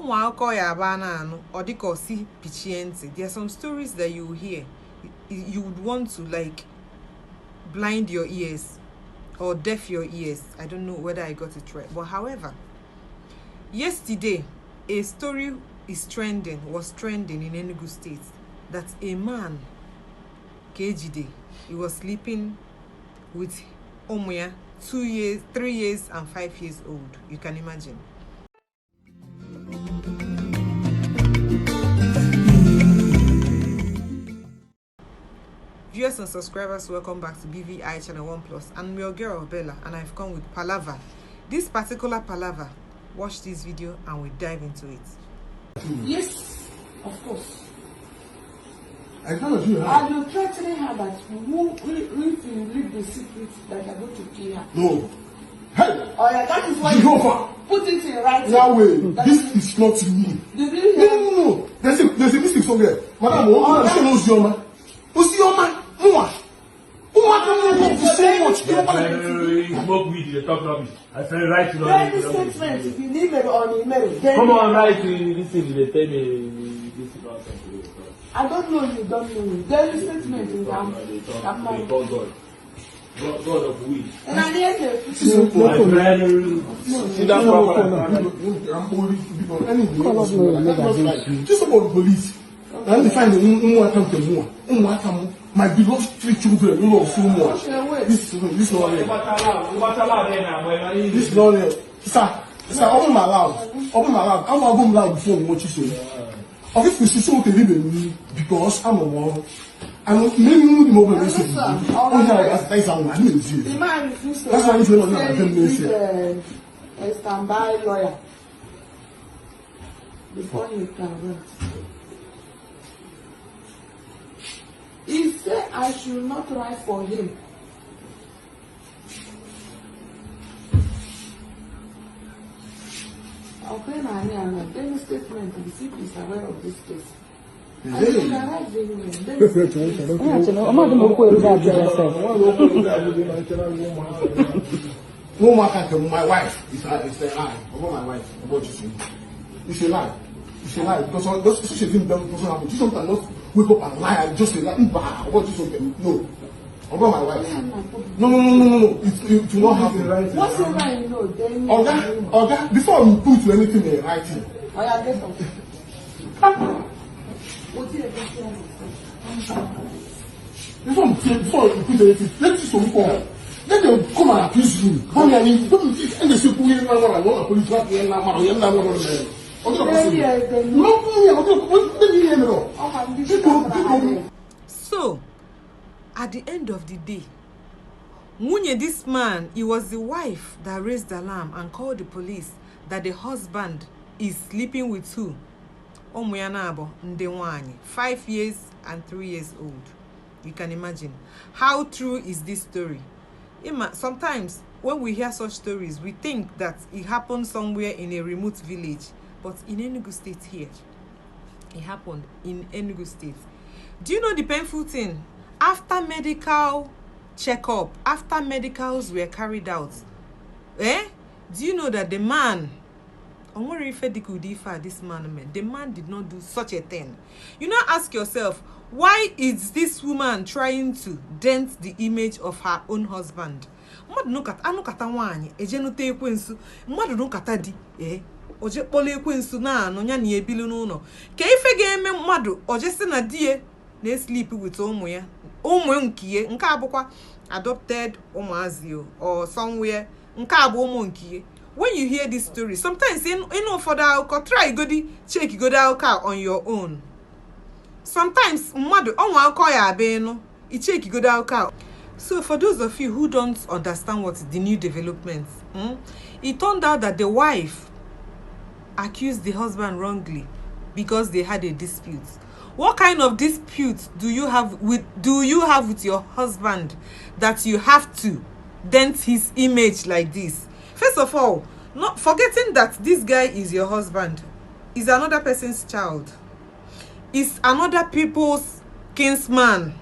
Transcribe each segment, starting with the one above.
There are some stories that you hear. You would want to like blind your ears or deaf your ears. I don't know whether I got it right. But however, yesterday a story was trending in Enugu State that a man, KGD, he was sleeping with Omuya, 2 years, 3 years, and 5 years old. You can imagine. Viewers and subscribers, welcome back to BVI Channel 1 Plus. I'm your girl Bella, and I've come with palaver. This particular palaver, watch this video and we dive into it. Yes, of course. I cannot do that. Are you threatening her that if you leave the secret that you're going to kill her? No. Hey! Oh yeah, that is why Jehovah. Put it in writing. Yahweh, this is not me. Did you hear? No. There's a mistake somewhere. Madam, what is your man? What's your man? What? So much. You smoke weed, you talk rubbish. I feel right to know. Write the statement if you leave it on email. Come on, write this thing. They tell me this is not something. I don't know you, don't know you. There is a statement in that. They call God. God of weed. And I hear the See that anyway, just about the police. And they find my beloved 3 children, you know, so much. This is not real. This is not real. Sir, open my loud. Open my loud. I'm not going loud before we watch you. Of if you see something living because I'm a woman. And maybe you the moment they say, that's how I mean. the man refused to That's why you know a standby lawyer before you can rent. He said I should not write for him. Okay, and then statement to see if he's aware of this case. I should write the no matter to my wife, it's a lie. About my wife, about you say. It's a lie. It's a lie because those she didn't do something. You sometimes not wake up and lie and just say like about you something. No. About my wife. No. It will not happen. Right? What's the lie? No, then. Okay. Before you put anything in writing. I have this one. Before you put anything, let this one come. Let them come and accuse you. Come here, and they say, "Who is not one? Police trap here now, man. You're not one of them." So, at the end of the day, Munye, this man, it was the wife that raised the alarm and called the police that the husband is sleeping with who? Omuyanabo Ndewani, 5 years and 3 years old. You can imagine. How true is this story? Sometimes when we hear such stories, we think that it happened somewhere in a remote village. But in Enugu State here, it happened in Enugu State. Do you know the painful thing? After medical checkup, after medicals were carried out, do you know that the man, this man, the man did not do such a thing. You now ask yourself, why is this woman trying to dent the image of her own husband? Oje kpole ekwensu na anu nya na ebili n'ụlọ ka ife ga-eme mmadụ oje si na die na sleep with ụmụ ya ụmụ nkiye nke abụkwa adopted ụmụazị or somewhere nke abụ ụmụ nkiye. When you hear this story, sometimes in ụfọdụ akụkọ try godi check godi akụkọ on your own. Sometimes mmadụ ọnwa akụkọ ya abịa ịnụ I check godi akụkọ. So for those of you who don't understand what the new developments, it turned out that the wife accused the husband wrongly because they had a dispute. What kind of dispute do you have with your husband that you have to dent his image like this? First of all, not forgetting that this guy is your husband, is another person's child, is another people's kinsman.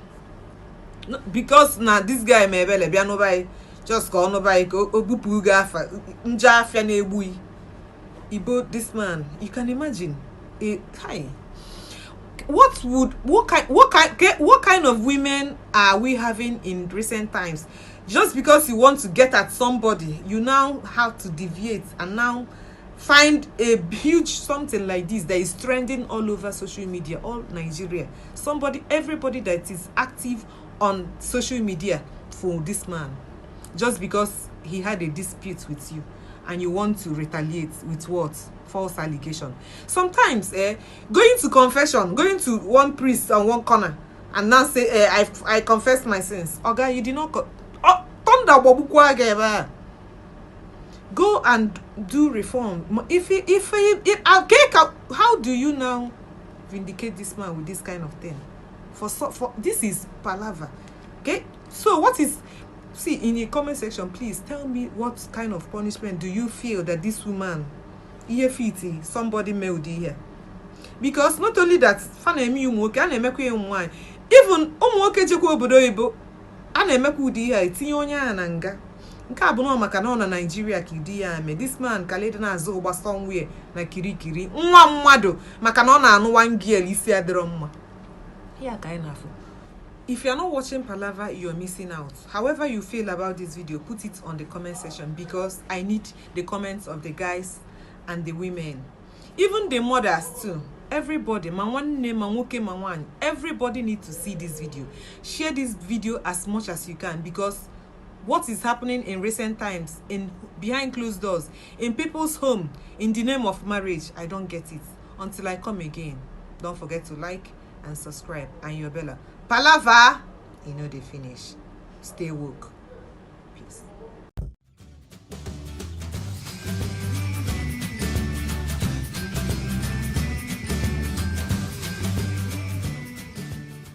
Because now this guy may be nobody just call nobody go obupu gafa nja afia na egbui. Ibo, this man, you can imagine. Hi. What kind of women are we having in recent times? Just because you want to get at somebody, you now have to deviate and now find a huge something like this that is trending all over social media, all Nigeria. Everybody that is active on social media for this man, just because he had a dispute with you and you want to retaliate with what? False allegation. Sometimes going to confession, going to one priest on one corner and now say I confess my sins. Oga, you did not go and do reform. How do you now vindicate this man with this kind of thing? For this is palaver. Okay, so what is, see in the comment section, please tell me what kind of punishment do you feel that this woman somebody made here? Because not only that, even nke a bụ na maka na ọ na Nigeria ka idi ya ame. This man kalede na azụ ụgba somewhere na kirikiri nwa mmadụ maka na ọ na-anụ one girl isi adịrọ mma. Ya ka anyị na-afụ. If you are not watching Palava, you are missing out. However you feel about this video, put it on the comment section, because I need the comments of the guys and the women, even the mothers too. Everybody, my one name, my woke, my one, everybody needs to see this video. Share this video as much as you can, because what is happening in recent times, in behind closed doors, in people's home, in the name of marriage, I don't get it. Until I come again, don't forget to like and subscribe and your bella. Palava, you know they finish. Stay woke.